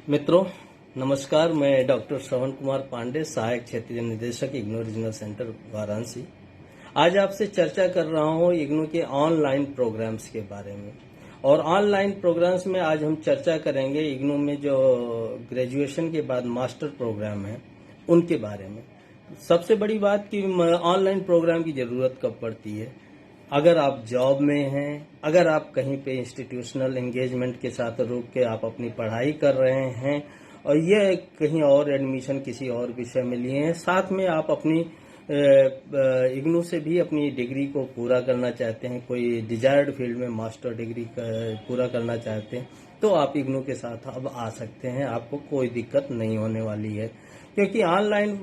मित्रों नमस्कार। मैं डॉक्टर श्रवण कुमार पांडे, सहायक क्षेत्रीय निदेशक इग्नू रीजनल सेंटर वाराणसी। आज आपसे चर्चा कर रहा हूं इग्नू के ऑनलाइन प्रोग्राम्स के बारे में। और ऑनलाइन प्रोग्राम्स में आज हम चर्चा करेंगे इग्नू में जो ग्रेजुएशन के बाद मास्टर प्रोग्राम है उनके बारे में। सबसे बड़ी बात कि ऑनलाइन प्रोग्राम की जरूरत कब पड़ती है। अगर आप जॉब में हैं, अगर आप कहीं पे इंस्टीट्यूशनल एंगेजमेंट के साथ रुक के आप अपनी पढ़ाई कर रहे हैं और ये कहीं और एडमिशन किसी और विषय में लिए हैं, साथ में आप अपनी इग्नू से भी अपनी डिग्री को पूरा करना चाहते हैं, कोई डिजायर्ड फील्ड में मास्टर डिग्री पूरा करना चाहते हैं, तो आप इग्नू के साथ अब आ सकते हैं। आपको कोई दिक्कत नहीं होने वाली है, क्योंकि ऑनलाइन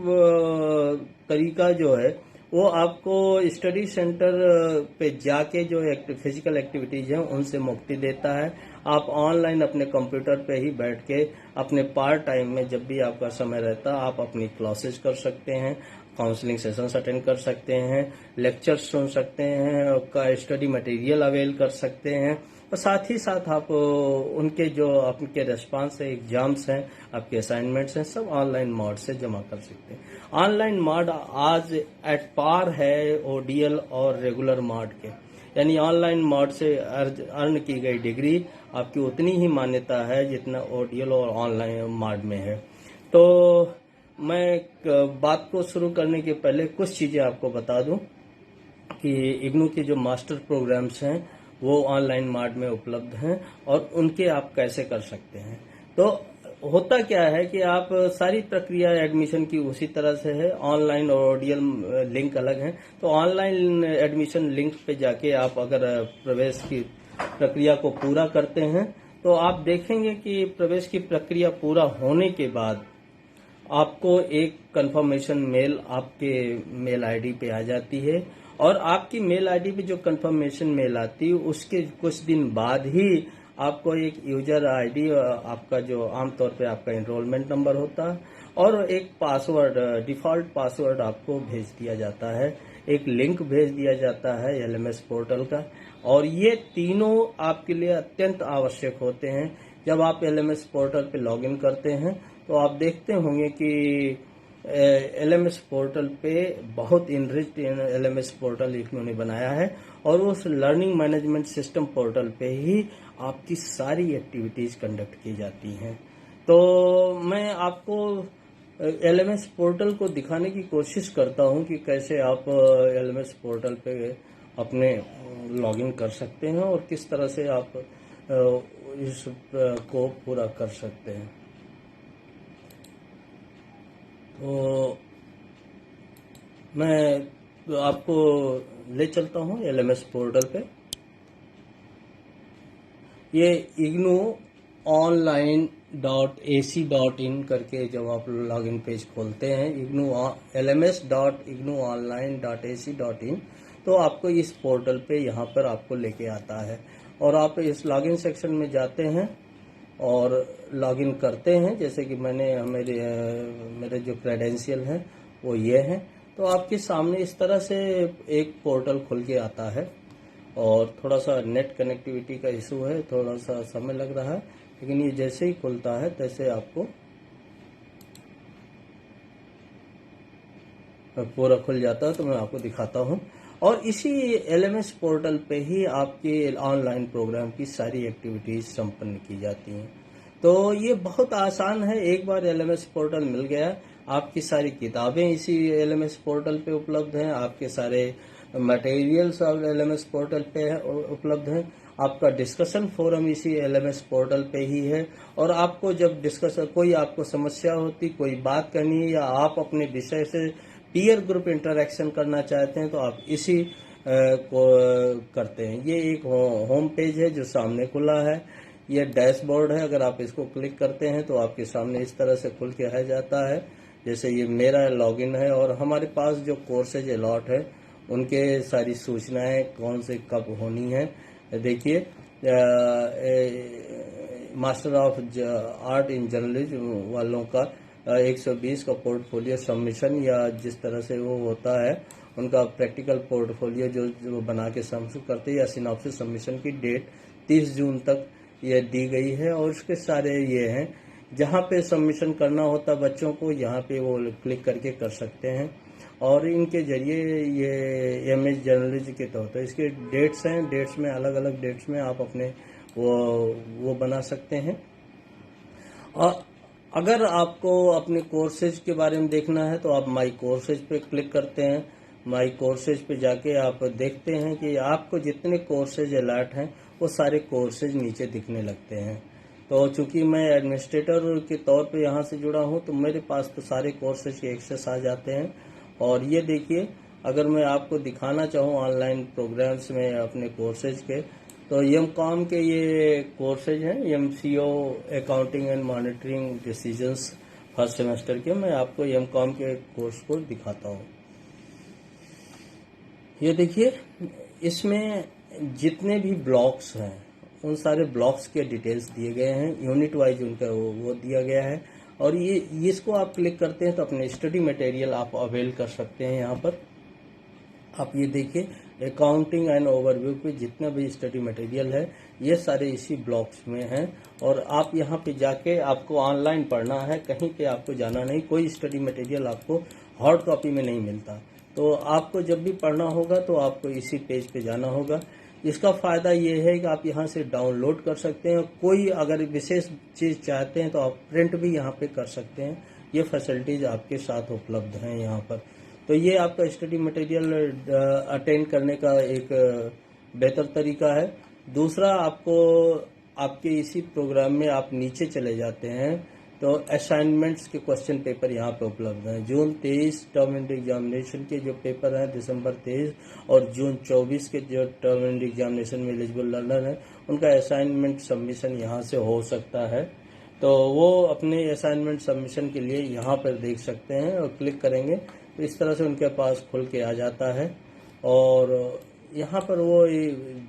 तरीका जो है वो आपको स्टडी सेंटर पे जाके जो फिजिकल एक्टिविटीज हैं उनसे मुक्ति देता है। आप ऑनलाइन अपने कंप्यूटर पे ही बैठ के अपने पार्ट टाइम में जब भी आपका समय रहता है आप अपनी क्लासेस कर सकते हैं, काउंसलिंग सेशंस अटेंड कर सकते हैं, लेक्चर्स सुन सकते हैं, का स्टडी मटेरियल अवेल कर सकते हैं और साथ ही साथ आप उनके जो आपके रेस्पॉन्स है, एग्जाम्स हैं, आपके असाइनमेंट्स हैं, सब ऑनलाइन मोड से जमा कर सकते हैं। ऑनलाइन मोड आज एट पार है ओडीएल और रेगुलर मोड के, यानी ऑनलाइन मोड से अर्न की गई डिग्री आपकी उतनी ही मान्यता है जितना ओडीएल और ऑनलाइन मोड में है। तो मैं बात को शुरू करने के पहले कुछ चीजें आपको बता दूं कि इग्नू के जो मास्टर प्रोग्राम्स हैं वो ऑनलाइन मोड में उपलब्ध हैं और उनके आप कैसे कर सकते हैं। तो होता क्या है कि आप सारी प्रक्रिया एडमिशन की उसी तरह से है, ऑनलाइन और ओडीएल लिंक अलग है। तो ऑनलाइन एडमिशन लिंक पे जाके आप अगर प्रवेश की प्रक्रिया को पूरा करते हैं तो आप देखेंगे कि प्रवेश की प्रक्रिया पूरा होने के बाद आपको एक कंफर्मेशन मेल आपके मेल आईडी पे आ जाती है और आपकी मेल आईडी पे जो कंफर्मेशन मेल आती है उसके कुछ दिन बाद ही आपको एक यूजर आईडी, आपका जो आमतौर पे आपका एनरोलमेंट नंबर होता है, और एक पासवर्ड, डिफॉल्ट पासवर्ड आपको भेज दिया जाता है, एक लिंक भेज दिया जाता है एलएमएस पोर्टल का। और ये तीनों आपके लिए अत्यंत आवश्यक होते हैं। जब आप एलएमएस पोर्टल पे लॉगिन करते हैं तो आप देखते होंगे कि एलएमएस पोर्टल पे बहुत इनरिच्ड एलएमएस पोर्टल इग्नू ने बनाया है और उस लर्निंग मैनेजमेंट सिस्टम पोर्टल पे ही आपकी सारी एक्टिविटीज कंडक्ट की जाती हैं। तो मैं आपको एलएमएस पोर्टल को दिखाने की कोशिश करता हूं कि कैसे आप एलएमएस पोर्टल पे अपने लॉगिन कर सकते हैं और किस तरह से आप इस को पूरा कर सकते हैं। तो मैं आपको ले चलता हूं एलएमएस पोर्टल पे। ये इग्नू ऑनलाइन .ac.in करके जब आप लॉगिन पेज खोलते हैं इग्नू lms.ignuonline.ac.in तो आपको इस पोर्टल पे यहाँ पर आपको लेके आता है और आप इस लॉगिन सेक्शन में जाते हैं और लॉगिन करते हैं। जैसे कि मेरे जो क्रेडेंशियल हैं वो ये हैं। तो आपके सामने इस तरह से एक पोर्टल खुल के आता है और थोड़ा सा नेट कनेक्टिविटी का इशू है, थोड़ा सा समय लग रहा है, लेकिन ये जैसे ही खुलता है तैसे आपको पूरा खुल जाता है। तो मैं आपको दिखाता हूँ और इसी एलएमएस पोर्टल पे ही आपके ऑनलाइन प्रोग्राम की सारी एक्टिविटीज संपन्न की जाती हैं। तो ये बहुत आसान है। एक बार एलएमएस पोर्टल मिल गया, आपकी सारी किताबें इसी एलएमएस पोर्टल पे उपलब्ध हैं, आपके सारे मटेरियल्स एलएमएस पोर्टल पे उपलब्ध हैं, आपका डिस्कशन फोरम इसी एलएमएस पोर्टल पे ही है। और आपको जब कोई आपको समस्या होती, कोई बात करनी है या आप अपने विषय से पीयर ग्रुप इंटरेक्शन करना चाहते हैं तो आप इसी को करते हैं। ये एक होम पेज है जो सामने खुला है, ये डैशबोर्ड है। अगर आप इसको क्लिक करते हैं तो आपके सामने इस तरह से खुल के आ जाता है। जैसे ये मेरा लॉगिन है और हमारे पास जो कोर्सेज अलॉट है उनके सारी सूचनाएं कौन से कब होनी है। देखिए master of art in journalism वालों का 120 का पोर्टफोलियो सबमिशन या जिस तरह से वो होता है उनका प्रैक्टिकल पोर्टफोलियो जो बना के सबमिट करते हैं या सिनॉप्सिस सबमिशन की डेट 30 जून तक ये दी गई है। और उसके सारे ये हैं जहाँ पे सबमिशन करना होता है बच्चों को, यहाँ पे वो क्लिक करके कर सकते हैं। और इनके जरिए ये एमएस जर्नलिज्म के तौर पर इसके डेट्स हैं, डेट्स में अलग अलग डेट्स में आप अपने वो बना सकते हैं। और अगर आपको अपने कोर्सेज के बारे में देखना है तो आप माई कोर्सेज पे क्लिक करते हैं। माई कोर्सेज पे जाके आप देखते हैं कि आपको जितने कोर्सेज अलर्ट हैं वो सारे कोर्सेज नीचे दिखने लगते हैं। तो चूंकि मैं एडमिनिस्ट्रेटर के तौर पे यहाँ से जुड़ा हूँ तो मेरे पास तो सारे कोर्सेज के एक्सेस आ जाते हैं। और ये देखिए, अगर मैं आपको दिखाना चाहूँ ऑनलाइन प्रोग्राम्स में अपने कोर्सेज के, तो एमकॉम के ये कोर्सेज हैं, MCO accounting and monitoring decisions first semester के। मैं आपको एमकॉम के कोर्स को दिखाता हूँ। ये देखिए, इसमें जितने भी ब्लॉक्स हैं उन सारे ब्लॉक्स के डिटेल्स दिए गए हैं, यूनिट वाइज उनका वो दिया गया है। और ये इसको आप क्लिक करते हैं तो अपने स्टडी मटेरियल आप अवेल कर सकते हैं। यहाँ पर आप ये देखिए, अकाउंटिंग एंड ओवरव्यू पे जितना भी स्टडी मटेरियल है ये सारे इसी ब्लॉक्स में हैं। और आप यहाँ पे जाके आपको ऑनलाइन पढ़ना है, कहीं पे आपको जाना नहीं, कोई स्टडी मटेरियल आपको हार्ड कॉपी में नहीं मिलता। तो आपको जब भी पढ़ना होगा तो आपको इसी पेज पे जाना होगा। इसका फायदा ये है कि आप यहाँ से डाउनलोड कर सकते हैं। कोई अगर विशेष चीज चाहते हैं तो आप प्रिंट भी यहाँ पे कर सकते हैं। ये फैसिलिटीज आपके साथ उपलब्ध हैं यहाँ पर। तो ये आपका स्टडी मटेरियल अटेंड करने का एक बेहतर तरीका है। दूसरा, आपको आपके इसी प्रोग्राम में आप नीचे चले जाते हैं तो असाइनमेंट्स के क्वेश्चन पेपर यहाँ पे उपलब्ध हैं। जून 23 टर्म एंड एग्जामिनेशन के जो पेपर हैं, दिसंबर 23 और जून 24 के जो टर्म एंड एग्जामिनेशन में एलिजिबल लर्नर हैं उनका असाइनमेंट सबमिशन यहाँ से हो सकता है। तो वो अपने असाइनमेंट सबमिशन के लिए यहाँ पर देख सकते हैं और क्लिक करेंगे तो इस तरह से उनके पास खुल के आ जाता है। और यहाँ पर वो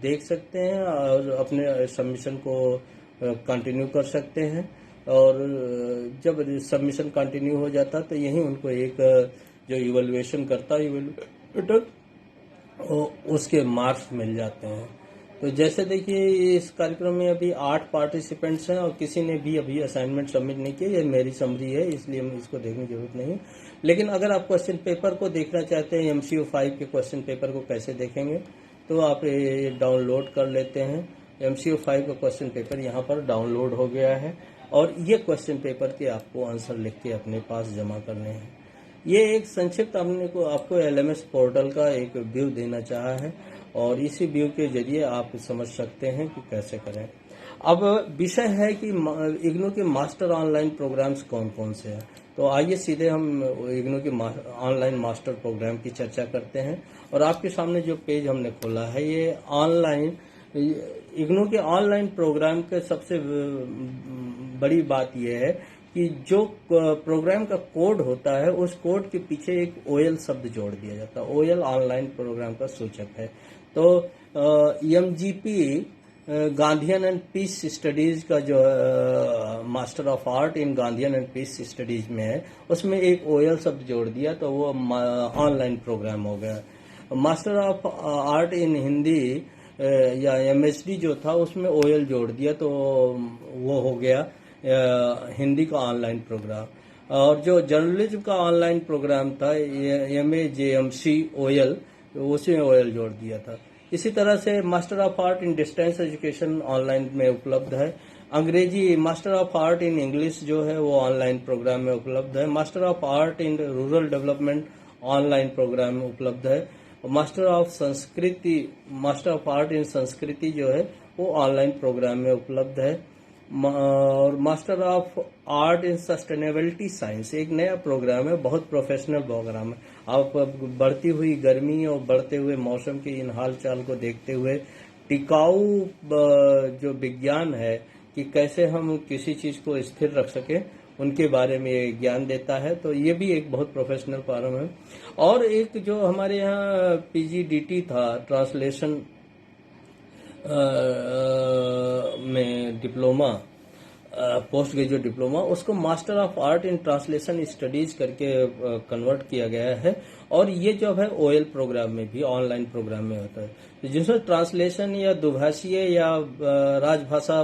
देख सकते हैं और अपने सबमिशन को कंटिन्यू कर सकते हैं। और जब सबमिशन कंटिन्यू हो जाता तो यही उनको एक जो इवैल्यूएशन करता है इवैल्यूएटर, उसके मार्क्स मिल जाते हैं। तो जैसे देखिए, इस कार्यक्रम में अभी 8 पार्टिसिपेंट्स हैं और किसी ने भी अभी असाइनमेंट सबमिट नहीं किया। ये मेरी समरी है, इसलिए इसको देखने की जरूरत नहीं। लेकिन अगर आप क्वेश्चन पेपर को देखना चाहते हैं, MCO 5 के क्वेश्चन पेपर को कैसे देखेंगे, तो आप ये डाउनलोड कर लेते हैं। MCO 5 का क्वेश्चन पेपर यहाँ पर डाउनलोड हो गया है और ये क्वेश्चन पेपर के आपको आंसर लिख के अपने पास जमा करने हैं। ये एक संक्षिप्त हमने को आपको LMS पोर्टल का एक व्यू देना चाहा है और इसी व्यू के जरिए आप समझ सकते हैं कि कैसे करें। अब विषय है कि इग्नू के मास्टर ऑनलाइन प्रोग्राम्स कौन कौन से हैं। तो आइए सीधे हम इग्नू के ऑनलाइन मास्टर प्रोग्राम की चर्चा करते हैं। और आपके सामने जो पेज हमने खोला है, ये ऑनलाइन इग्नू के ऑनलाइन प्रोग्राम के सबसे बड़ी बात यह है कि जो प्रोग्राम का कोड होता है उस कोड के पीछे एक OL शब्द जोड़ दिया जाता है। OL ऑनलाइन प्रोग्राम का सूचक है। तो MGP Gandhian and peace studies का जो master of art in Gandhian and peace studies में है, उसमें एक OL शब्द जोड़ दिया तो वो ऑनलाइन प्रोग्राम हो गया। Master of art in Hindi या MSD जो था उसमें OL जोड़ दिया तो वो हो गया हिंदी का ऑनलाइन प्रोग्राम। और जो जर्नलिज्म का ऑनलाइन प्रोग्राम था MA JMC OL, उसमें OL जोड़ दिया था। इसी तरह से master of art in distance education online में उपलब्ध है। अंग्रेजी master of art in English जो है वो ऑनलाइन प्रोग्राम में उपलब्ध है। Master of art in rural development online program में उपलब्ध है। मास्टर ऑफ आर्ट इन संस्कृति जो है वो ऑनलाइन प्रोग्राम में उपलब्ध है। और master of art in sustainability science एक नया प्रोग्राम है, बहुत प्रोफेशनल प्रोग्राम है। आप बढ़ती हुई गर्मी और बढ़ते हुए मौसम के इन हाल चाल को देखते हुए टिकाऊ जो विज्ञान है कि कैसे हम किसी चीज को स्थिर रख सके, उनके बारे में ये ज्ञान देता है। तो ये भी एक बहुत प्रोफेशनल प्रोग्राम है। और एक जो हमारे यहाँ PGDT था, ट्रांसलेशन में डिप्लोमा, पोस्ट ग्रेजुएट डिप्लोमा, उसको master of art in translation studies करके कन्वर्ट किया गया है। और ये जो है OL प्रोग्राम में भी ऑनलाइन प्रोग्राम में होता है, तो जिसमें ट्रांसलेशन या दुभाषीय या राजभाषा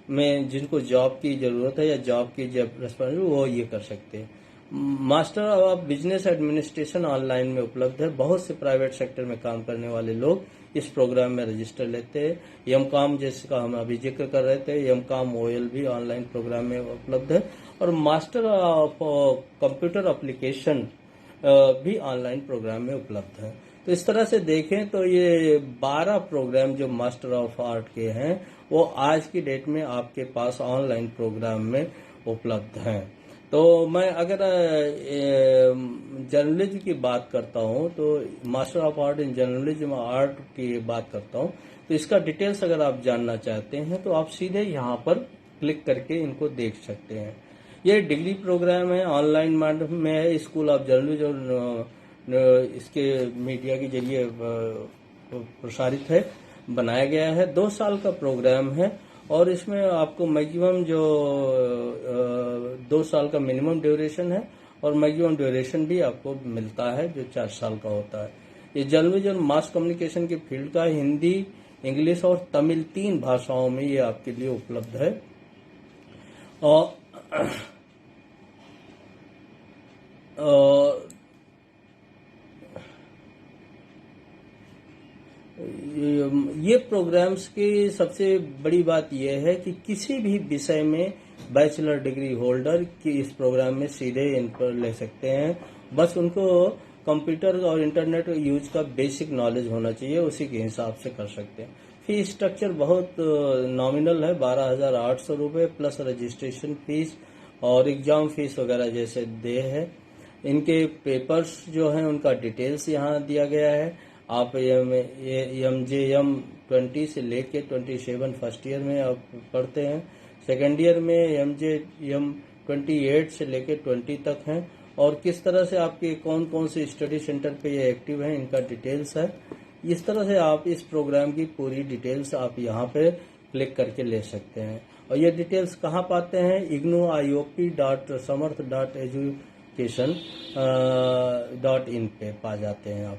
में जिनको जॉब की जरूरत है या जॉब की रेस्पॉन्सिबिलिटी, वो ये कर सकते हैं। Master of business administration online में उपलब्ध है। बहुत से प्राइवेट सेक्टर में काम करने वाले लोग इस प्रोग्राम में रजिस्टर लेते हैं। एमकॉम जिसका हम अभी जिक्र कर रहे थे, एमकॉम ओएल भी ऑनलाइन प्रोग्राम में उपलब्ध है, और मास्टर ऑफ कंप्यूटर एप्लीकेशन भी ऑनलाइन प्रोग्राम में उपलब्ध है। तो इस तरह से देखें तो ये 12 प्रोग्राम जो मास्टर ऑफ आर्ट के हैं वो आज की डेट में आपके पास ऑनलाइन प्रोग्राम में उपलब्ध हैं। तो मैं अगर जर्नलिज्म की बात करता हूं तो master of art in journalism art की बात करता हूं, तो इसका डिटेल्स अगर आप जानना चाहते हैं तो आप सीधे यहां पर क्लिक करके इनको देख सकते हैं। ये डिग्री प्रोग्राम है, ऑनलाइन माध्यम में है, स्कूल ऑफ जर्नलिज्म और इसके मीडिया के जरिए प्रसारित है, बनाया गया है। 2 साल का प्रोग्राम है और इसमें आपको मैक्सिमम जो 2 साल का मिनिमम ड्यूरेशन है और मैक्सिमम ड्यूरेशन भी आपको मिलता है जो 4 साल का होता है। ये जर्नलिज्म और मास कम्युनिकेशन के फील्ड का हिंदी, इंग्लिश और तमिल 3 भाषाओं में ये आपके लिए उपलब्ध है। और ये प्रोग्राम्स की सबसे बड़ी बात यह है कि किसी भी विषय में बैचलर डिग्री होल्डर की इस प्रोग्राम में सीधे इन पर ले सकते हैं। बस उनको कंप्यूटर और इंटरनेट यूज का बेसिक नॉलेज होना चाहिए, उसी के हिसाब से कर सकते हैं। फीस स्ट्रक्चर बहुत नॉमिनल है, 12,800 रुपये प्लस रजिस्ट्रेशन फीस और एग्जाम फीस वगैरह जैसे दे है। इनके पेपर्स जो हैं उनका डिटेल्स यहाँ दिया गया है। आप MJM 20 से लेके 27 फर्स्ट ईयर में आप पढ़ते हैं, सेकेंड ईयर में MJM 28 से लेके 20 तक हैं, और किस तरह से आपके कौन कौन से स्टडी सेंटर पे ये एक्टिव हैं इनका डिटेल्स है। इस तरह से आप इस प्रोग्राम की पूरी डिटेल्स आप यहाँ पे क्लिक करके ले सकते हैं। और ये डिटेल्स कहाँ पाते हैं? ignuiop.samarth.education.in पे पा जाते हैं आप।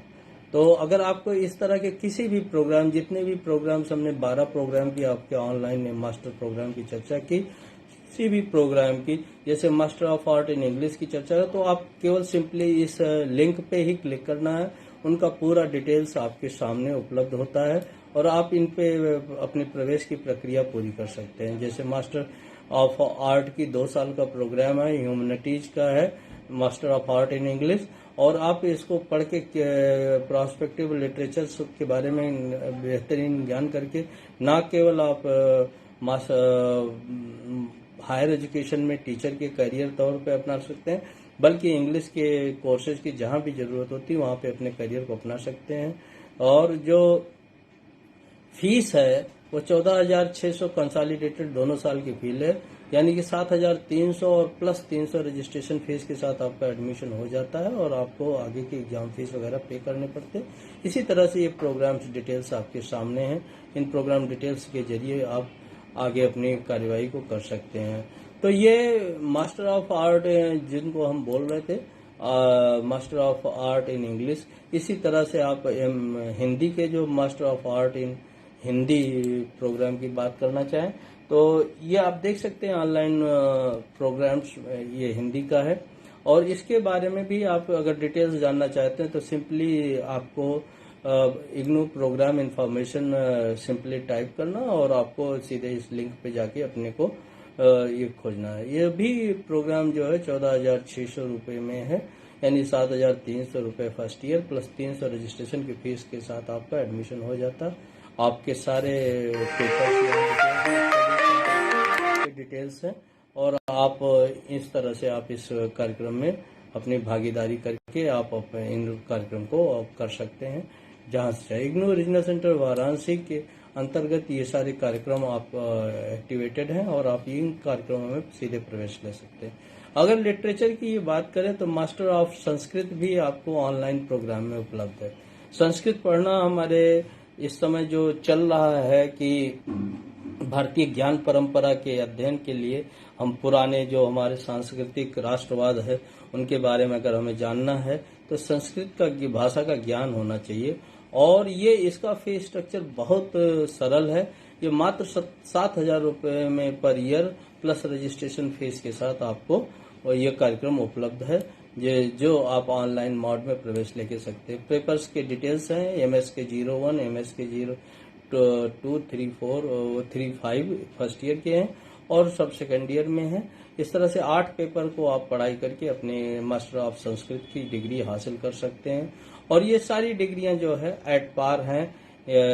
तो अगर आपको इस तरह के किसी भी प्रोग्राम, जितने भी प्रोग्राम्स हमने 12 प्रोग्राम की आपके ऑनलाइन मास्टर प्रोग्राम की चर्चा की, किसी भी प्रोग्राम की जैसे master of art in English की चर्चा है, तो आप केवल सिंपली इस लिंक पे ही क्लिक करना है। उनका पूरा डिटेल्स आपके सामने उपलब्ध होता है और आप इन पे अपने प्रवेश की प्रक्रिया पूरी कर सकते हैं। जैसे मास्टर ऑफ आर्ट की 2 साल का प्रोग्राम है, ह्यूमैनिटीज का है, master of art in English, और आप इसको पढ़ के प्रोस्पेक्टिव लिटरेचर के बारे में बेहतरीन ज्ञान करके ना केवल आप हायर एजुकेशन में टीचर के करियर तौर पे अपना सकते हैं, बल्कि इंग्लिश के कोर्सेज की जहां भी जरूरत होती है वहां पे अपने करियर को अपना सकते हैं। और जो फीस है वो 14,600 कंसोलिडेटेड दोनों साल की फीस है, यानी कि 7,300 और प्लस 300 रजिस्ट्रेशन फीस के साथ आपका एडमिशन हो जाता है और आपको आगे की एग्जाम फीस वगैरह पे करने पड़ते हैं। इसी तरह से ये प्रोग्राम्स डिटेल्स आपके सामने हैं। इन प्रोग्राम डिटेल्स के जरिए आप आगे अपनी कार्यवाही को कर सकते हैं। तो ये मास्टर ऑफ आर्ट जिनको हम बोल रहे थे, master of art in English, इसी तरह से आप हिंदी के जो master of art in Hindi program की बात करना चाहें तो ये आप देख सकते हैं ऑनलाइन प्रोग्राम्स, ये हिंदी का है। और इसके बारे में भी आप अगर डिटेल्स जानना चाहते हैं तो सिंपली आपको IGNOU program information simply type करना और आपको सीधे इस लिंक पे जाके अपने को ये खोजना है। ये भी प्रोग्राम जो है 14,600 रुपये में है, यानी 7,300 रुपये फर्स्ट ईयर प्लस 300 रजिस्ट्रेशन की फीस के साथ आपका एडमिशन हो जाता है। आपके सारे पेपर्स डिटेल्स हैं और आप इस तरह से आप इस कार्यक्रम में अपनी भागीदारी करके आप इन कार्यक्रम को कर सकते हैं जहां से चाहे। इग्नू रीजनल सेंटर वाराणसी के अंतर्गत ये सारे कार्यक्रम आप एक्टिवेटेड हैं और आप इन कार्यक्रमों में सीधे प्रवेश ले सकते हैं। अगर लिटरेचर की ये बात करें तो मास्टर ऑफ संस्कृत भी आपको ऑनलाइन प्रोग्राम में उपलब्ध है। संस्कृत पढ़ना हमारे इस समय जो चल रहा है कि भारतीय ज्ञान परंपरा के अध्ययन के लिए हम पुराने जो हमारे सांस्कृतिक राष्ट्रवाद है उनके बारे में अगर हमें जानना है तो संस्कृत का भाषा का ज्ञान होना चाहिए। और ये इसका फीस स्ट्रक्चर बहुत सरल है, ये मात्र 7,000 रुपये में per year plus registration fees के साथ आपको ये कार्यक्रम उपलब्ध है, जो आप ऑनलाइन मोड में प्रवेश लेके सकते हैं। पेपर्स के डिटेल्स हैं, MS के 01, MS के 02, 34, 35 फर्स्ट ईयर के हैं और सब सेकेंड ईयर में हैं। इस तरह से 8 पेपर को आप पढ़ाई करके अपने मास्टर ऑफ संस्कृत की डिग्री हासिल कर सकते हैं। और ये सारी डिग्रियां जो है एट पार हैं,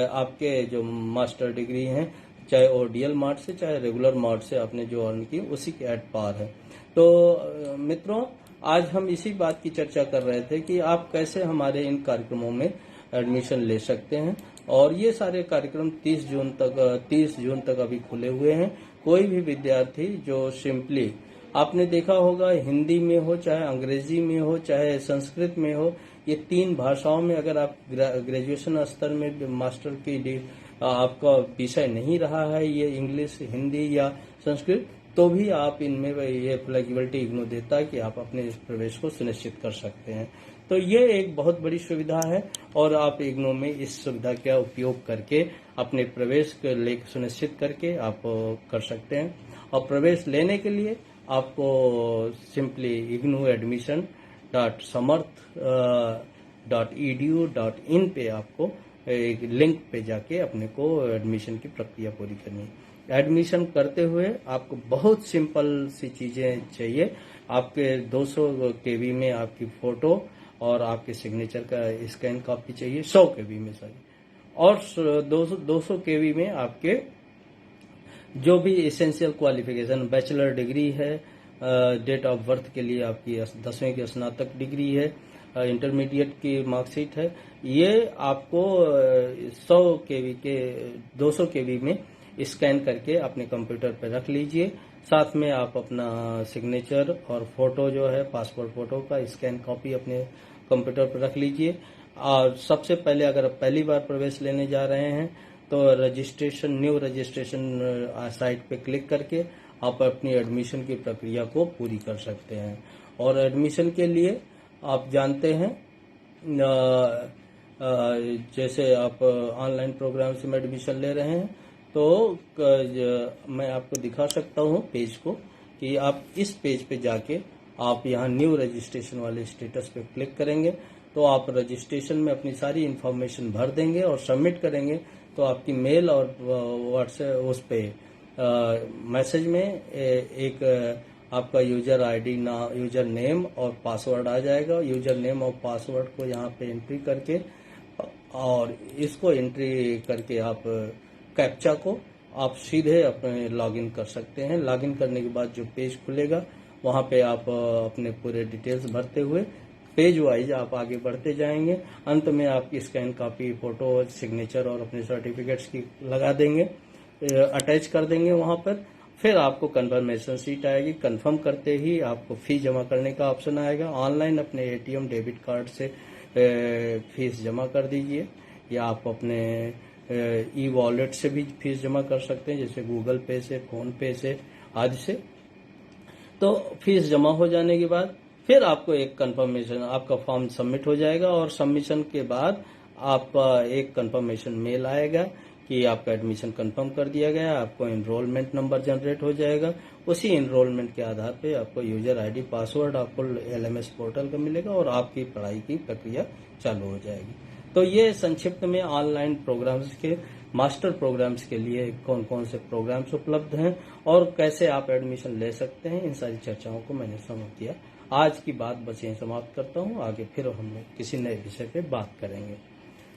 आपके जो मास्टर डिग्री हैं, चाहे ODL मार्ट से चाहे रेगुलर मार्ट से आपने जो अर्न की उसी के एट पार है। तो मित्रों, आज हम इसी बात की चर्चा कर रहे थे कि आप कैसे हमारे इन कार्यक्रमों में एडमिशन ले सकते हैं। और ये सारे कार्यक्रम 30 जून तक अभी खुले हुए हैं। कोई भी विद्यार्थी जो सिंपली, आपने देखा होगा, हिंदी में हो चाहे अंग्रेजी में हो चाहे संस्कृत में हो, ये 3 भाषाओं में अगर आप ग्रेजुएशन स्तर में मास्टर की आपका विषय नहीं रहा है, ये इंग्लिश, हिंदी या संस्कृत, तो भी आप इनमें ये फ्लेक्सिबिलिटी इग्नू देता है कि आप अपने प्रवेश को सुनिश्चित कर सकते हैं। तो ये एक बहुत बड़ी सुविधा है और आप इग्नू में इस सुविधा का उपयोग करके अपने प्रवेश को लेकर सुनिश्चित करके आप कर सकते हैं। और प्रवेश लेने के लिए आपको सिंपली ignu.samarth.edu.in पे आपको एक लिंक पे जाके अपने को एडमिशन की प्रक्रिया पूरी करनी है। एडमिशन करते हुए आपको बहुत सिंपल सी चीजें चाहिए। आपके 200 KB में आपकी फोटो और आपके सिग्नेचर का स्कैन कॉपी चाहिए, 100 KB में सॉरी, और 200 KB में आपके जो भी एसेंशियल क्वालिफिकेशन, बैचलर डिग्री है, डेट ऑफ बर्थ के लिए आपकी 10वीं की स्नातक डिग्री है, इंटरमीडिएट की मार्कशीट है, ये आपको 100 KB के 200 KB में स्कैन करके अपने कंप्यूटर पर रख लीजिए। साथ में आप अपना सिग्नेचर और फोटो जो है पासपोर्ट फोटो का स्कैन कॉपी अपने कंप्यूटर पर रख लीजिए। और सबसे पहले अगर आप पहली बार प्रवेश लेने जा रहे हैं तो न्यू रजिस्ट्रेशन साइट पे क्लिक करके आप अपनी एडमिशन की प्रक्रिया को पूरी कर सकते हैं। और एडमिशन के लिए आप जानते हैं, जैसे आप ऑनलाइन प्रोग्राम से एडमिशन ले रहे हैं तो मैं आपको दिखा सकता हूं पेज को, कि आप इस पेज पे जाके आप यहां न्यू रजिस्ट्रेशन वाले स्टेटस पे क्लिक करेंगे तो आप रजिस्ट्रेशन में अपनी सारी इन्फॉर्मेशन भर देंगे और सबमिट करेंगे तो आपकी मेल और व्हाट्सएप उस पे मैसेज में एक आपका यूजर नेम और पासवर्ड आ जाएगा। यूजर नेम और पासवर्ड को यहाँ पे एंट्री करके और इसको एंट्री करके आप कैप्चा को आप सीधे अपने लॉगिन कर सकते हैं। लॉगिन करने के बाद जो पेज खुलेगा वहां पे आप अपने पूरे डिटेल्स भरते हुए पेज वाइज आप आगे बढ़ते जाएंगे। अंत में आपकी स्कैन कॉपी, फोटो, सिग्नेचर और अपने सर्टिफिकेट्स की लगा देंगे, अटैच कर देंगे वहां पर। फिर आपको कंफर्मेशन सीट आएगी। कंफर्म करते ही आपको फीस जमा करने का ऑप्शन आएगा। ऑनलाइन अपने ATM डेबिट कार्ड से फीस जमा कर दीजिए या आप अपने ई-वॉलेट से भी फीस जमा कर सकते हैं, जैसे गूगल पे से, फोन पे से आदि से। तो फीस जमा हो जाने के बाद फिर आपको एक कंफर्मेशन, आपका फॉर्म सबमिट हो जाएगा और सबमिशन के बाद आपका एक कंफर्मेशन मेल आएगा कि आपका एडमिशन कंफर्म कर दिया गया। आपको एनरोलमेंट नंबर जनरेट हो जाएगा। उसी एनरोलमेंट के आधार पे आपको यूजर ID, पासवर्ड आपको LMS पोर्टल का मिलेगा और आपकी पढ़ाई की प्रक्रिया चालू हो जाएगी। तो ये संक्षिप्त में ऑनलाइन प्रोग्राम्स के, मास्टर प्रोग्राम्स के लिए कौन कौन से प्रोग्राम्स उपलब्ध हैं और कैसे आप एडमिशन ले सकते हैं, इन सारी चर्चाओं को मैंने समाप्त किया। आज की बात बस यहीं समाप्त करता हूँ। आगे फिर हम लोग किसी नए विषय पे बात करेंगे।